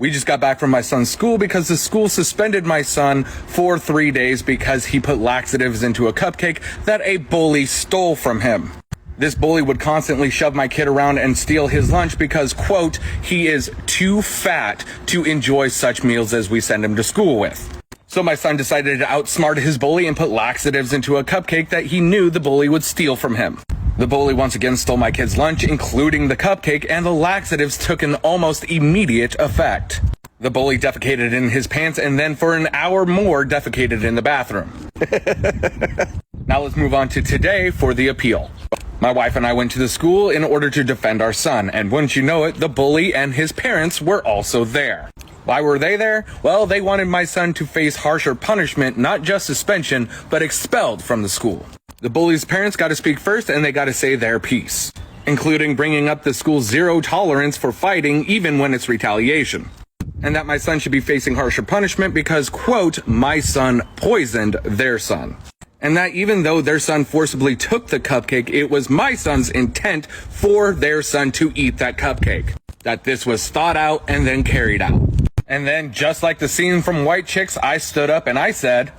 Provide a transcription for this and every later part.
We just got back from my son's school because the school suspended my son for 3 days because he put laxatives into a cupcake that a bully stole from him. This bully would constantly shove my kid around and steal his lunch because, quote, he is too fat to enjoy such meals as we send him to school with. So my son decided to outsmart his bully and put laxatives into a cupcake that he knew the bully would steal from him. The bully once again stole my kid's lunch, including the cupcake, and the laxatives took an almost immediate effect. The bully defecated in his pants and then for an hour more defecated in the bathroom. Now let's move on to today for the appeal. My wife and I went to the school in order to defend our son, and wouldn't you know it, the bully and his parents were also there. Why were they there? Well, they wanted my son to face harsher punishment, not just suspension, but expelled from the school. The bully's parents got to speak first and they got to say their piece, including bringing up the school's zero tolerance for fighting even when it's retaliation. And that my son should be facing harsher punishment because, quote, my son poisoned their son. And that even though their son forcibly took the cupcake, it was my son's intent for their son to eat that cupcake. That this was thought out and then carried out. And then, just like the scene from White Chicks, I stood up and I said,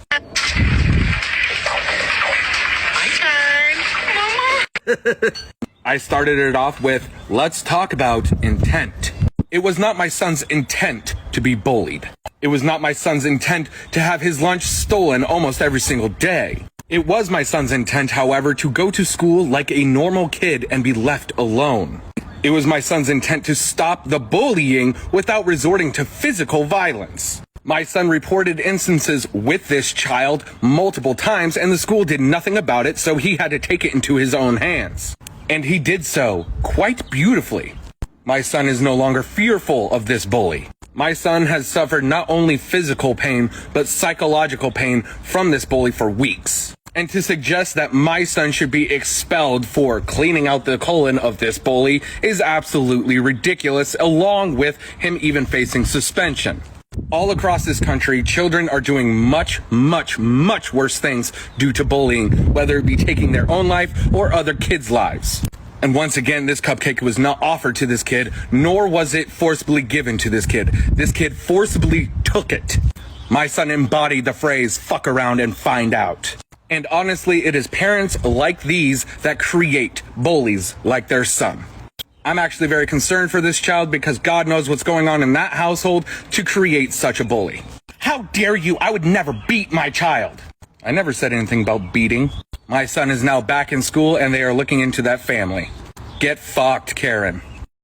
I started it off with, let's talk about intent. It was not my son's intent to be bullied. It was not my son's intent to have his lunch stolen almost every single day. It was my son's intent, however, to go to school like a normal kid and be left alone. It was my son's intent to stop the bullying without resorting to physical violence. My son reported instances with this child multiple times and the school did nothing about it, so he had to take it into his own hands. And he did so quite beautifully. My son is no longer fearful of this bully. My son has suffered not only physical pain, but psychological pain from this bully for weeks. And to suggest that my son should be expelled for cleaning out the colon of this bully is absolutely ridiculous, along with him even facing suspension. All across this country, children are doing much, much, much worse things due to bullying, whether it be taking their own life or other kids' lives. And once again, this cupcake was not offered to this kid, nor was it forcibly given to this kid. This kid forcibly took it. My son embodied the phrase, fuck around and find out. And honestly, it is parents like these that create bullies like their son. I'm actually very concerned for this child because God knows what's going on in that household to create such a bully. How dare you? I would never beat my child. I never said anything about beating. My son is now back in school and they are looking into that family. Get fucked, Karen.